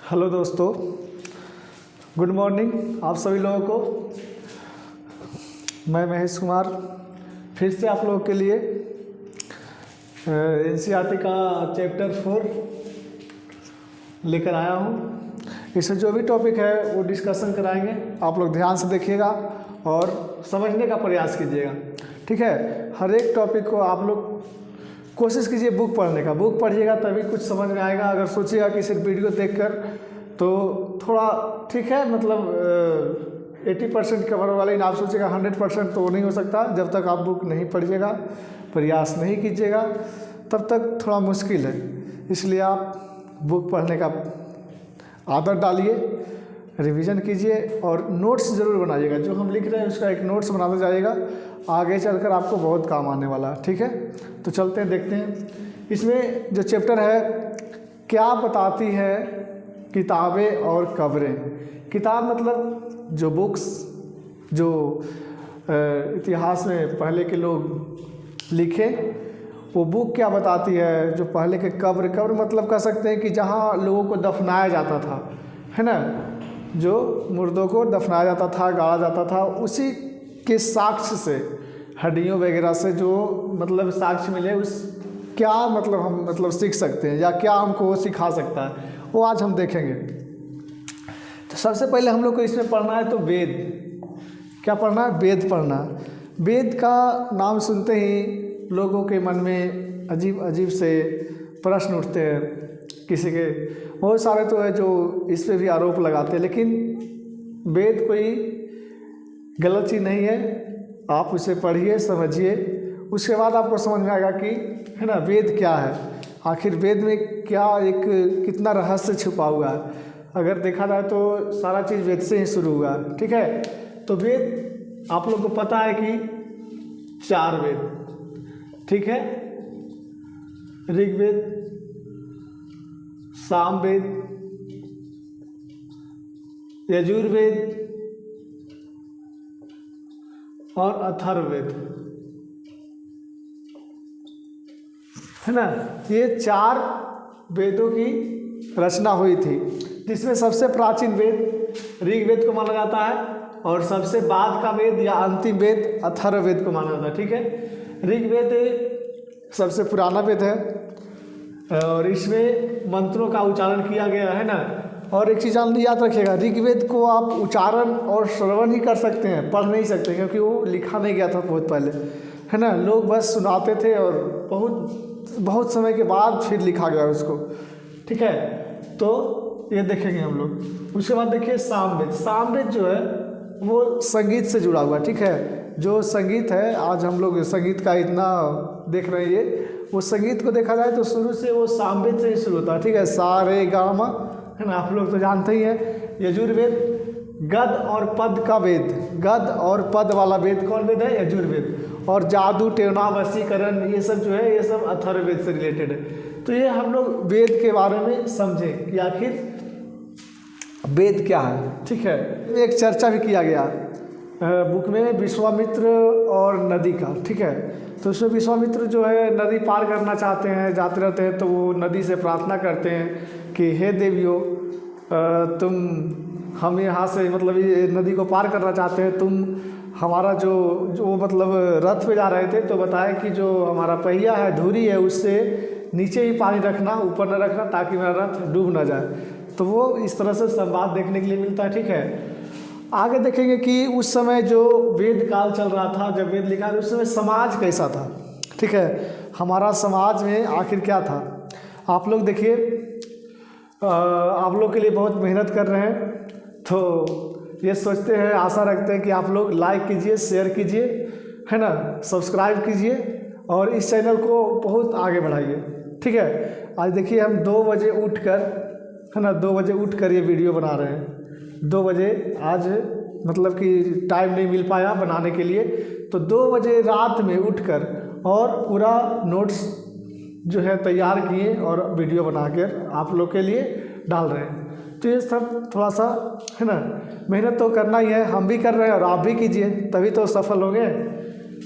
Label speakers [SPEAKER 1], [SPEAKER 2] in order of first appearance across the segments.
[SPEAKER 1] Hello दोस्तों, good morning आप सभी लोगों को। मैं महेश कुमार फिर से आप लोगों के लिए एनसीईआरटी का चैप्टर 4 लेकर आया हूँ। इसमें जो भी टॉपिक है वो डिस्कशन कराएंगे। आप लोग ध्यान से देखिएगा और समझने का प्रयास कीजिएगा, ठीक है। हर एक टॉपिक को आप लोग कोशिश कीजिए बुक पढ़ने का। बुक पढ़िएगा तभी कुछ समझ में आएगा। अगर सोचिएगा कि सिर्फ वीडियो देखकर तो थोड़ा ठीक है, मतलब 80% कवर वाला ही, आप सोचिएगा 100% तो नहीं हो सकता। जब तक आप बुक नहीं पढ़िएगा, प्रयास नहीं कीजिएगा, तब तक थोड़ा मुश्किल है। इसलिए आप बुक पढ़ने का आदत डालिए, रिवीजन कीजिए और नोट्स ज़रूर बनाइएगा। जो हम लिख रहे हैं उसका एक नोट्स बनाता जाइएगा, आगे चलकर आपको बहुत काम आने वाला है, ठीक है। तो चलते हैं, देखते हैं इसमें जो चैप्टर है क्या बताती है किताबें और कब्रें। किताब मतलब जो बुक्स, जो इतिहास में पहले के लोग लिखे, वो बुक क्या बताती है। जो पहले के कब्र मतलब कह सकते हैं कि जहाँ लोगों को दफनाया जाता था, है ना, जो मुर्दों को दफनाया जाता था, गाड़ा जाता था, उसी के साक्ष्य से, हड्डियों वगैरह से जो मतलब साक्ष्य मिले, उस क्या मतलब हम मतलब सीख सकते हैं या क्या हमको सिखा सकता है, वो आज हम देखेंगे। तो सबसे पहले हम लोग को इसमें पढ़ना है तो वेद। क्या पढ़ना है? वेद पढ़ना। वेद का नाम सुनते ही लोगों के मन में अजीब अजीब से प्रश्न उठते हैं। किसी के बहुत सारे तो है जो इस पे भी आरोप लगाते हैं, लेकिन वेद कोई गलत चीज़ नहीं है। आप उसे पढ़िए, समझिए, उसके बाद आपको समझ में आएगा कि, है ना, वेद क्या है, आखिर वेद में क्या एक कितना रहस्य छुपा हुआ है। अगर देखा जाए तो सारा चीज़ वेद से ही शुरू हुआ है, ठीक है। तो वेद आप लोग को पता है कि 4 वेद, ठीक है। ऋग्वेद, सामवेद, यजुर्वेद और अथर्ववेद, है ना। ये 4 वेदों की रचना हुई थी, जिसमें सबसे प्राचीन वेद ऋग्वेद को माना जाता है और सबसे बाद का वेद या अंतिम वेद अथर्ववेद को माना जाता है, ठीक है। ऋग्वेद सबसे पुराना वेद है और इसमें मंत्रों का उच्चारण किया गया है ना। और एक चीज़ याद रखिएगा, ऋग्वेद को आप उच्चारण और श्रवण ही कर सकते हैं, पढ़ नहीं सकते, क्योंकि वो लिखा नहीं गया था बहुत पहले, है ना। लोग बस सुनाते थे और बहुत समय के बाद फिर लिखा गया उसको, ठीक है। तो ये देखेंगे हम लोग। उसके बाद देखिए सामवेद। सामवेद जो है वो संगीत से जुड़ा हुआ, ठीक है। जो संगीत है, आज हम लोग संगीत का इतना देख रहे हैं, वो संगीत को देखा जाए तो शुरू से वो सामवेद से ही शुरू होता है, ठीक है। सा रे गा मा, है ना, आप लोग तो जानते ही हैं। यजुर्वेद गद और पद का वेद, गद और पद वाला वेद कौन वेद है? यजुर्वेद। और जादू, टोना, वशीकरण, ये सब जो है, ये सब अथर्ववेद से रिलेटेड है। तो ये हम लोग वेद के बारे में समझें कि आखिर वेद क्या है, ठीक है। एक चर्चा भी किया गया बुक में विश्वामित्र और नदी का, ठीक है। तो उसमें विश्वामित्र जो है नदी पार करना चाहते हैं, जाते रहते हैं, तो वो नदी से प्रार्थना करते हैं कि हे देवियों, तुम हम यहाँ से मतलब ये नदी को पार करना चाहते हैं, तुम हमारा जो मतलब रथ पे जा रहे थे, तो बताए कि जो हमारा पहिया है, धुरी है, उससे नीचे ही पानी रखना, ऊपर न रखना, ताकि मेरा रथ डूब ना जाए। तो वो इस तरह से संवाद देखने के लिए मिलता है, ठीक है। आगे देखेंगे कि उस समय जो वेद काल चल रहा था, जब वेद लिखा, उस समय समाज कैसा था, ठीक है। हमारा समाज में आखिर क्या था। आप लोग देखिए, आप लोग के लिए बहुत मेहनत कर रहे हैं, तो ये सोचते हैं, आशा रखते हैं कि आप लोग लाइक कीजिए, शेयर कीजिए, है ना, सब्सक्राइब कीजिए और इस चैनल को बहुत आगे बढ़ाइए, ठीक है। आज देखिए हम 2 बजे उठकर, है ना, 2 बजे उठकर ये वीडियो बना रहे हैं। 2 बजे आज मतलब कि टाइम नहीं मिल पाया बनाने के लिए, तो 2 बजे रात में उठकर और पूरा नोट्स जो है तैयार किए और वीडियो बनाकर आप लोग के लिए डाल रहे हैं। तो ये सब थोड़ा सा, है ना, मेहनत तो करना ही है, हम भी कर रहे हैं और आप भी कीजिए, तभी तो सफल होंगे।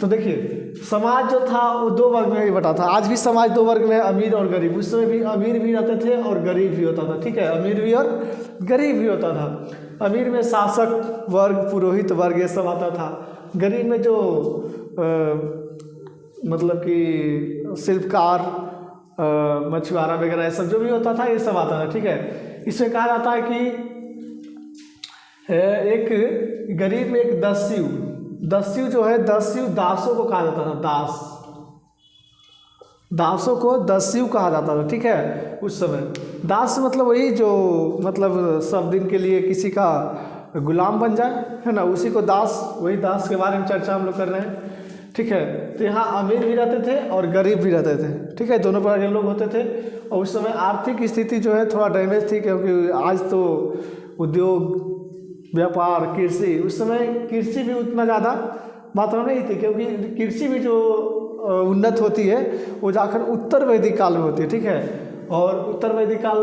[SPEAKER 1] तो देखिए समाज जो था वो दो वर्ग में ही बटा था। आज भी समाज दो वर्ग में है, अमीर और गरीब। उस समय भी अमीर भी रहते थे और गरीब भी होता था, ठीक है, अमीर भी और गरीब भी होता था। अमीर में शासक वर्ग, पुरोहित वर्ग, ये सब आता था। गरीब में जो मतलब कि शिल्पकार, मछुआरा वगैरह, ये सब जो भी होता था, ये सब आता था, ठीक है। इसमें कहा जाता है कि एक गरीब में एक दस्यु, दस्यु जो है, दस्यु दासों को कहा जाता था, दासों को दस्यु कहा जाता था, ठीक है। उस समय दास मतलब वही जो मतलब सब दिन के लिए किसी का गुलाम बन जाए, है ना, उसी को दास, वही दास के बारे में चर्चा हम लोग कर रहे हैं, ठीक है। तो यहाँ अमीर भी रहते थे और गरीब भी रहते थे, ठीक है, दोनों प्रकार के लोग होते थे। और उस समय आर्थिक स्थिति जो है थोड़ा डैमेज थी, क्योंकि आज तो उद्योग, व्यापार, कृषि, उस समय कृषि भी उतना ज़्यादा मात्रा में नहीं थी, क्योंकि कृषि भी जो उन्नत होती है वो जाकर उत्तर वैदिक काल में होती है, ठीक है। और उत्तर वैदिक काल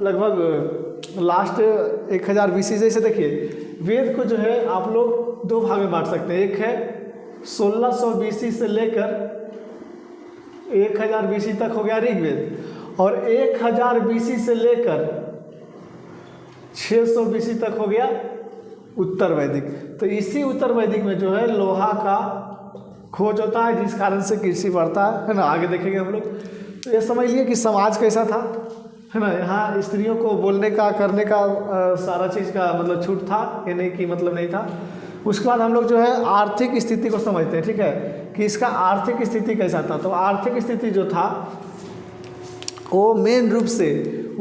[SPEAKER 1] लगभग लास्ट 1000 BC। जैसे देखिए वेद को जो है आप लोग दो भाग में बांट सकते हैं। एक है 1600 BC से लेकर 1000 BC तक हो गया ऋग्वेद, और 1000 BC से लेकर 600 BC तक हो गया उत्तर वैदिक। तो इसी उत्तर वैदिक में जो है लोहा का खोज होता है, जिस कारण से कृषि बढ़ता है ना। आगे देखेंगे हम लोग। तो ये समझ लिए कि समाज कैसा था, है ना। यहाँ स्त्रियों को बोलने का, करने का सारा चीज़ का मतलब छूट था, ये नहीं कि मतलब नहीं था। उसके बाद हम लोग जो है आर्थिक स्थिति को समझते हैं, ठीक है, कि इसका आर्थिक स्थिति कैसा था। तो आर्थिक स्थिति जो था वो मेन रूप से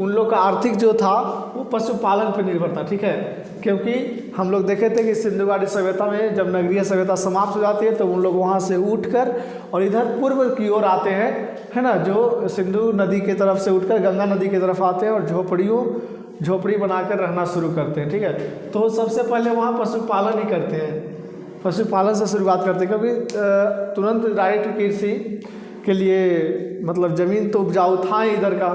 [SPEAKER 1] उन लोग का आर्थिक जो था वो पशुपालन पर निर्भर था, ठीक है। क्योंकि हम लोग देखे थे कि सिंधु घाटी सभ्यता में जब नगरीय सभ्यता समाप्त हो जाती है तो उन लोग वहाँ से उठकर और इधर पूर्व की ओर आते हैं, है ना, जो सिंधु नदी की तरफ से उठकर गंगा नदी की तरफ आते हैं और झोपड़ी बनाकर रहना शुरू करते हैं, ठीक है। तो सबसे पहले वहाँ पशुपालन ही करते हैं, पशुपालन से शुरुआत करते हैं, क्योंकि तुरंत डायरेक्ट कृषि के लिए मतलब ज़मीन तो उपजाऊ था ही इधर का,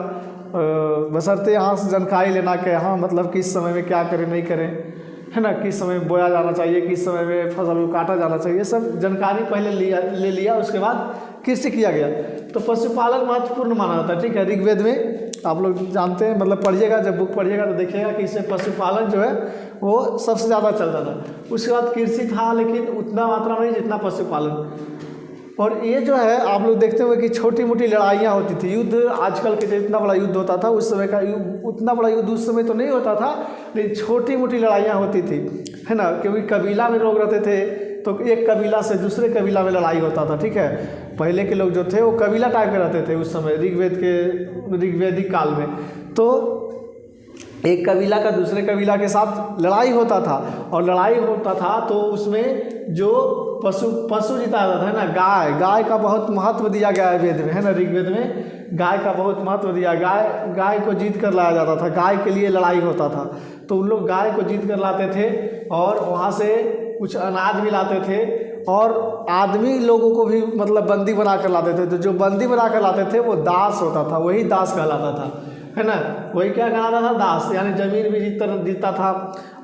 [SPEAKER 1] बशर्ते यहाँ से जानकारी लेना कि हाँ मतलब किस समय में क्या करें नहीं करें, है ना, किस समय में बोया जाना चाहिए, किस समय में फसल को काटा जाना चाहिए, सब जानकारी पहले ले लिया, उसके बाद कृषि किया गया। तो पशुपालन महत्वपूर्ण माना जाता है, ठीक है। ऋग्वेद में आप लोग जानते हैं, मतलब पढ़िएगा, जब बुक पढ़िएगा तो देखिएगा कि इसमें पशुपालन जो है वो सबसे ज़्यादा चलता था। उसके बाद कृषि था, लेकिन उतना मात्रा में नहीं जितना पशुपालन। और ये जो है आप लोग देखते हुए कि छोटी मोटी लड़ाइयाँ होती थी, युद्ध आजकल के जितना बड़ा युद्ध होता था उस समय का उतना बड़ा युद्ध उस समय तो नहीं होता था, लेकिन छोटी मोटी लड़ाइयाँ होती थी, है ना, क्योंकि कबीला में लोग रहते थे तो एक कबीला से दूसरे कबीला में लड़ाई होता था, ठीक है। पहले के लोग जो थे वो कबीला टाइप के रहते थे उस समय ऋग्वेदिक काल में। तो एक कबीला का दूसरे कबीला के साथ लड़ाई होता था, और लड़ाई होता था तो उसमें जो पशु जीता जाता था, है ना, गाय का बहुत महत्व दिया गया है वेद में, है ना। ऋग्वेद में गाय का बहुत महत्व दिया, गाय को जीत कर लाया जाता था, गाय के लिए लड़ाई होता था। तो उन लोग गाय को जीत कर लाते थे और वहाँ से कुछ अनाज भी लाते थे, और आदमी लोगों को भी मतलब बंदी बना कर लाते थे। तो जो बंदी बना कर लाते थे वो दास होता था, वही दास कहलाता था, है ना। वही क्या कहलाता था, दास, यानी ज़मीन भी जीतता था।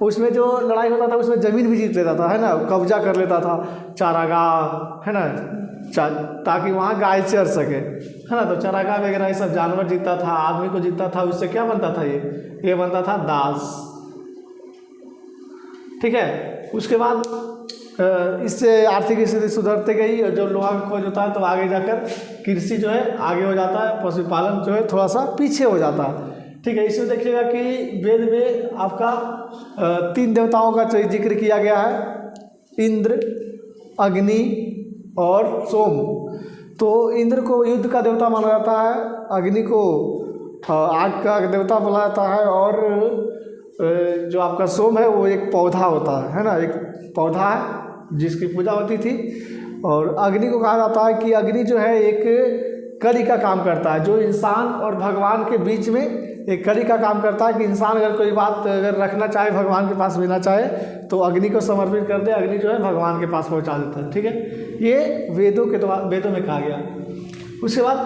[SPEAKER 1] उसमें जो लड़ाई होता था उसमें ज़मीन भी जीत लेता था, है ना, कब्जा कर लेता था, चारागाह, है ना, ताकि वहाँ गाय चर सके, है ना। तो चारागाह वगैरह ये सब जानवर जीतता था, आदमी को जीतता था, उससे क्या बनता था, ये बनता था दास, ठीक है। उसके बाद इससे आर्थिक स्थिति सुधरते गई, और जो लोहा का खोज होता है तो आगे जाकर कृषि जो है आगे हो जाता है, पशुपालन जो है थोड़ा सा पीछे हो जाता है, ठीक है। इसमें देखिएगा कि वेद में आपका 3 देवताओं का जिक्र किया गया है, इंद्र, अग्नि और सोम। तो इंद्र को युद्ध का देवता माना जाता है, अग्नि को आग का देवता बोला जाता है, और जो आपका सोम है वो एक पौधा होता है ना, एक पौधा है जिसकी पूजा होती थी। और अग्नि को कहा जाता है कि अग्नि जो है एक कड़ी का काम करता है, जो इंसान और भगवान के बीच में एक कड़ी का काम करता है, कि इंसान अगर कोई बात अगर रखना चाहे, भगवान के पास भेजना चाहे तो अग्नि को समर्पित कर दे, अग्नि जो है भगवान के पास पहुंचा देता है, ठीक है। ये वेदों में कहा गया। उसके बाद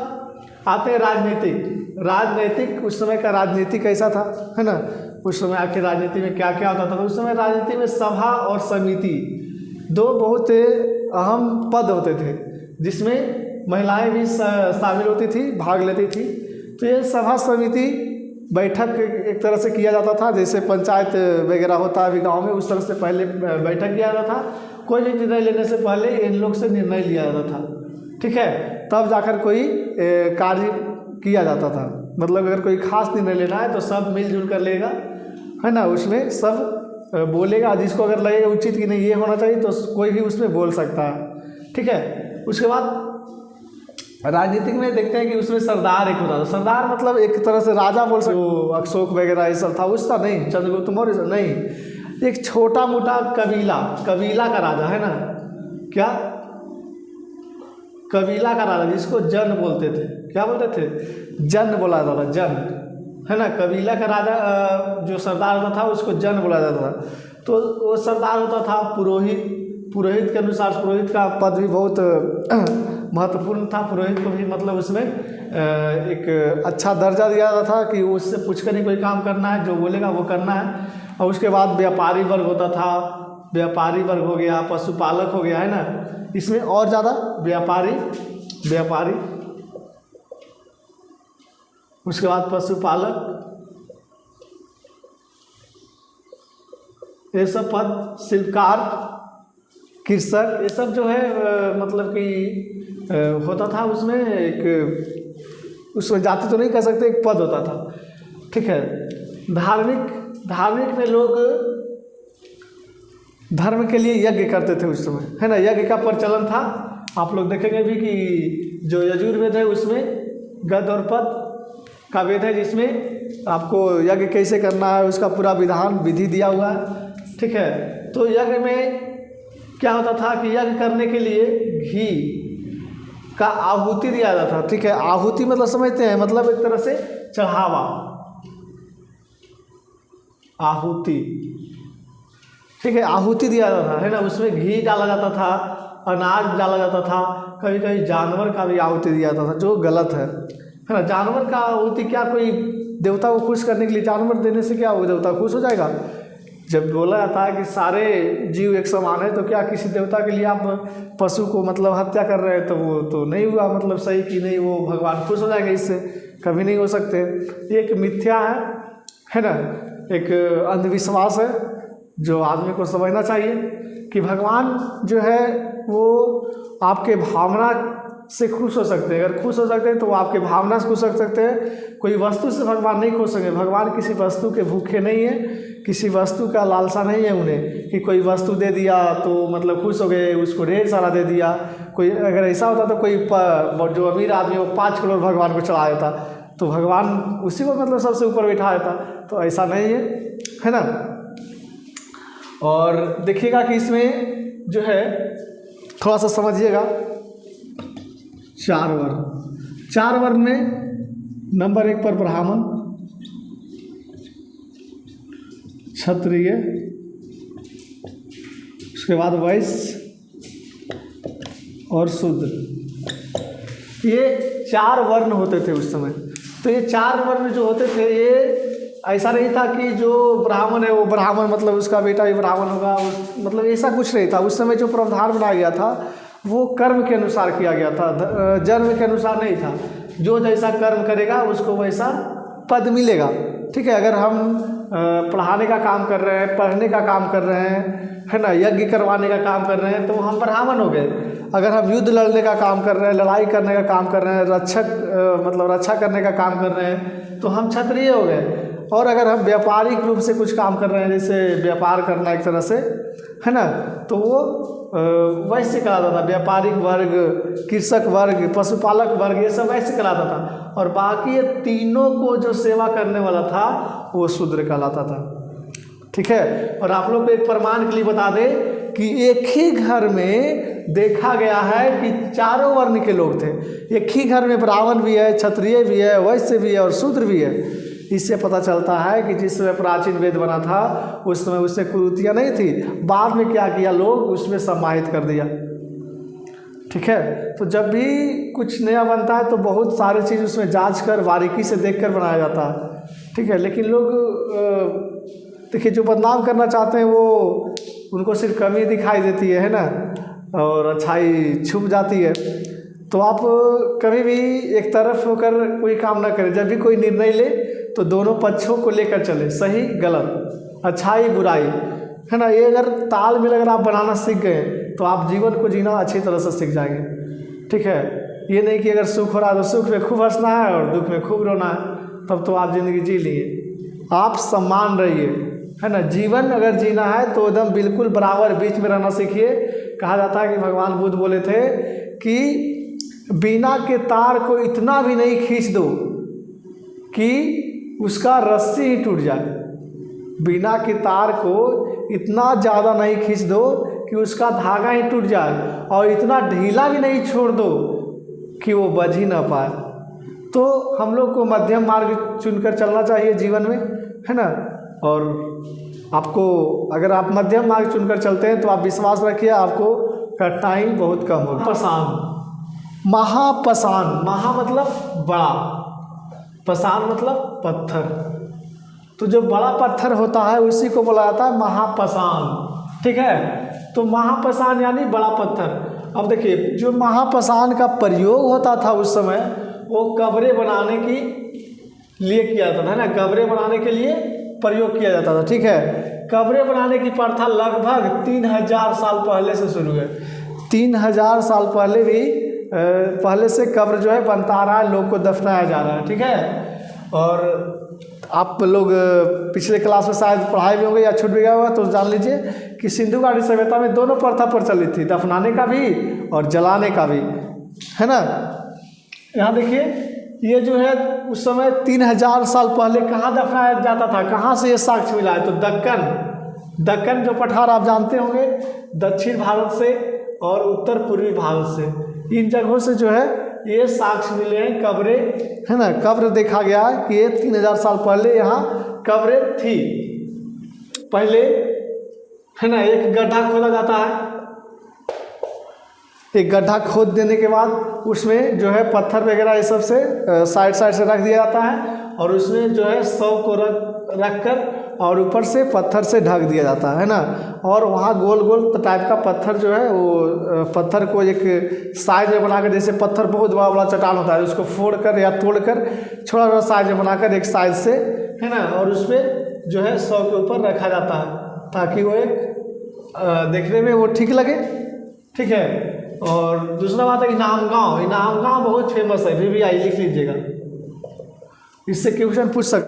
[SPEAKER 1] आते हैं राजनीतिक। उस समय का राजनीति कैसा था, है ना, उस समय आखिर राजनीति में क्या क्या होता था। तो उस समय राजनीति में सभा और समिति दो बहुत अहम पद होते थे जिसमें महिलाएं भी शामिल होती थी, भाग लेती थी। तो ये सभा समिति बैठक एक तरह से किया जाता था, जैसे पंचायत वगैरह होता है अभी गाँव में, उस तरह से पहले बैठक किया जाता था। कोई भी निर्णय लेने से पहले इन लोग से निर्णय लिया जाता था, ठीक है, तब जाकर कोई कार्य किया जाता था। मतलब अगर कोई खास निर्णय लेना है तो सब मिलजुल कर लेगा, है ना, उसमें सब बोलेगा, जिसको अगर लगेगा उचित कि नहीं ये होना चाहिए तो कोई भी उसमें बोल सकता है, ठीक है। उसके बाद राजनीतिक में देखते हैं कि उसमें सरदार एक होता था। सरदार मतलब एक तरह से राजा बोल सकते, अशोक वगैरह ये सब था, उसका नहीं, चंद्रगुप्त मौर्य नहीं, एक छोटा मोटा कबीला का राजा, है ना, क्या कबीला का राजा, जिसको जन बोलते थे। क्या बोलते थे? जन बोला जाता था, जन, है ना। कबीला का राजा जो सरदार होता था उसको जन बोला जाता था। तो वो सरदार होता था पुरोहित के अनुसार। पुरोहित का पद भी बहुत महत्वपूर्ण था। पुरोहित को भी मतलब उसमें एक अच्छा दर्जा दिया जाता था कि उससे पूछकर ही कोई काम करना है, जो बोलेगा वो करना है। और उसके बाद व्यापारी वर्ग होता था, व्यापारी वर्ग हो गया, पशुपालक हो गया, है ना। इसमें और ज़्यादा व्यापारी, उसके बाद पशुपालक, ये सब पद, शिल्पकार, कृषक, ये सब जो है मतलब कि होता था उसमें एक, उसमें जाति तो नहीं कह सकते, एक पद होता था, ठीक है। धार्मिक में लोग धर्म के लिए यज्ञ करते थे उस समय, है ना। यज्ञ का प्रचलन था। आप लोग देखेंगे भी कि जो यजुर्वेद है उसमें गद और पद का वेद है, जिसमें आपको यज्ञ कैसे करना है उसका पूरा विधि दिया हुआ है, ठीक है। तो यज्ञ में क्या होता था कि यज्ञ करने के लिए घी का आहुति दिया जाता था, ठीक है। आहुति मतलब समझते हैं, मतलब एक तरह से चढ़ावा, आहुति, ठीक है, आहुति दिया जाता था, है ना। उसमें घी डाला जाता था, अनाज डाला जाता था, कभी कभी जानवर का भी आहुति दिया जाता था, जो गलत है ना। जानवर का आहुति क्या, कोई देवता को खुश करने के लिए जानवर देने से क्या वो देवता खुश हो जाएगा? जब बोला जाता है कि सारे जीव एक समान है, तो क्या किसी देवता के लिए आप पशु को मतलब हत्या कर रहे हैं, तो वो तो नहीं हुआ मतलब सही कि नहीं, वो भगवान खुश हो जाएंगे इससे? कभी नहीं हो सकते। एक मिथ्या है ना, एक अंधविश्वास है जो आदमी को समझना चाहिए कि भगवान जो है वो आपके भावना से खुश हो सकते हैं। अगर खुश हो सकते हैं तो वो आपके भावना से खुश हो सकते हैं। कोई वस्तु से भगवान नहीं खुश होंगे। भगवान किसी वस्तु के भूखे नहीं है, किसी वस्तु का लालसा नहीं है उन्हें कि कोई वस्तु दे दिया तो मतलब खुश हो गए, उसको ढेर सारा दे दिया। कोई अगर ऐसा होता तो कोई जो अमीर आदमी वो 5 करोड़ भगवान को चढ़ा देता तो भगवान उसी को मतलब सबसे ऊपर बैठा देता। तो ऐसा नहीं है ना। और देखिएगा कि इसमें जो है थोड़ा सा समझिएगा, 4 वर्ण में नंबर 1 पर ब्राह्मण, क्षत्रिय, उसके बाद वैश्य और शूद्र, ये 4 वर्ण होते थे उस समय। तो ये 4 वर्ण जो होते थे, ये ऐसा नहीं था कि जो ब्राह्मण है वो ब्राह्मण मतलब उसका बेटा भी ब्राह्मण होगा, मतलब ऐसा कुछ नहीं था। उस समय जो प्रावधान बनाया गया था वो कर्म के अनुसार किया गया था, जन्म के अनुसार नहीं था। जो जैसा कर्म करेगा उसको वैसा पद मिलेगा, ठीक है। अगर हम पढ़ाने का काम कर रहे हैं, पढ़ने का काम कर रहे हैं, है ना, यज्ञ करवाने का काम कर रहे हैं तो हम ब्राह्मण हो गए। अगर हम युद्ध लड़ने का काम कर रहे हैं, लड़ाई करने का काम कर रहे हैं, रक्षा करने का काम कर रहे हैं तो हम क्षत्रिय हो गए। और अगर हम व्यापारिक रूप से कुछ काम कर रहे हैं, जैसे व्यापार करना एक तरह से, है ना, तो वो वैसे कहलाता था। व्यापारिक वर्ग, कृषक वर्ग, पशुपालक वर्ग, ये सब वैसे कहलाता था। और बाकी ये तीनों को जो सेवा करने वाला था वो शूद्र कहलाता था, ठीक है। और आप लोग को एक प्रमाण के लिए बता दें कि एक ही घर में देखा गया है कि 4 वर्ण के लोग थे। एक ही घर में ब्राह्मण भी है, क्षत्रिय भी है, वैश्य भी है और शूद्र भी है। इससे पता चलता है कि जिस समय प्राचीन वेद बना था उस समय उससे कुरीतियाँ नहीं थी। बाद में क्या किया लोग, उसमें समाहित कर दिया, ठीक है। तो जब भी कुछ नया बनता है तो बहुत सारी चीज़ उसमें जांच कर बारीकी से देखकर बनाया जाता है, ठीक है। लेकिन लोग देखिए जो बदनाम करना चाहते हैं वो उनको सिर्फ कमी दिखाई देती है ना। और अच्छाई छुप जाती है। तो आप कभी भी एक तरफ होकर कोई काम ना करें। जब भी कोई निर्णय ले तो दोनों पक्षों को लेकर चले, सही गलत, अच्छाई बुराई, है ना। ये अगर तालमेल अगर आप बनाना सीख गए तो आप जीवन को जीना अच्छी तरह से सीख जाएंगे। ठीक है, ये नहीं कि अगर सुख हो रहा है तो सुख में खूब हंसना है और दुख में खूब रोना है, तब तो आप ज़िंदगी जी लिए। आप सम्मान रहिए, है ना। जीवन अगर जीना है तो एकदम बिल्कुल बराबर बीच में रहना सीखिए। कहा जाता है कि भगवान बुद्ध बोले थे कि बिना के तार को इतना भी नहीं खींच दो कि उसका रस्सी ही टूट जाए। बिना के तार को इतना ज़्यादा नहीं खींच दो कि उसका धागा ही टूट जाए, और इतना ढीला भी नहीं छोड़ दो कि वो बज ही ना पाए। तो हम लोग को मध्यम मार्ग चुनकर चलना चाहिए जीवन में, है ना। और आपको अगर आप मध्यम मार्ग चुनकर चलते हैं तो आप विश्वास रखिए आपको कठिनाई बहुत कम होगी। पसान, महापसान, महा मतलब बड़ा, पसान मतलब पत्थर। तो जो बड़ा पत्थर होता है उसी को बोला जाता है महापसान। ठीक है, तो महापसान यानी बड़ा पत्थर। अब देखिए, जो महापसान का प्रयोग होता था उस समय, वो कब्रें बनाने के लिए किया जाता था, है ना। कब्रें बनाने के लिए प्रयोग किया जाता था। ठीक है, कब्रें बनाने की प्रथा लगभग 3000 साल पहले से शुरू है। 3000 साल पहले भी पहले से कब्र जो है बनता आ रहा है, लोग को दफनाया जा रहा है। ठीक है, और आप लोग पिछले क्लास में शायद पढ़ाई भी होंगे या छूट भी गया होगा, तो जान लीजिए कि सिंधु घाटी सभ्यता में दोनों प्रथा प्रचलित थी, दफनाने का भी और जलाने का भी, है ना। यहाँ देखिए, ये जो है उस समय 3000 साल पहले कहाँ दफनाया जाता था, कहाँ से ये साक्ष्य मिला है, तो दक्कन जो पठार आप जानते होंगे, दक्षिण भारत से और उत्तर पूर्वी भारत से, इन जगहों से जो है ये साक्ष्य मिले हैं, कब्रें, है ना। कब्र देखा गया है कि ये 3000 साल पहले यहाँ कब्रें थी। पहले, है ना, एक गड्ढा खोदा जाता है। एक गड्ढा खोद देने के बाद उसमें जो है पत्थर वगैरह ये सब से साइड से रख दिया जाता है, और उसमें जो है शव को रख कर और ऊपर से पत्थर से ढक दिया जाता है ना। और वहाँ गोल गोल टाइप का पत्थर जो है वो पत्थर को एक साइज में बनाकर, जैसे पत्थर बहुत बड़ा बड़ा चट्टान होता है उसको फोड़ कर या तोड़ कर छोटा छोटा साइज में बनाकर एक साइज से, है ना, और उस पर जो है शव के ऊपर रखा जाता है ताकि वो एक देखने में वो ठीक लगे। ठीक है, और दूसरा बात है इनाम गांव बहुत फेमस है, VVI लिख लीजिएगा, इससे क्वेश्चन पूछ सकते।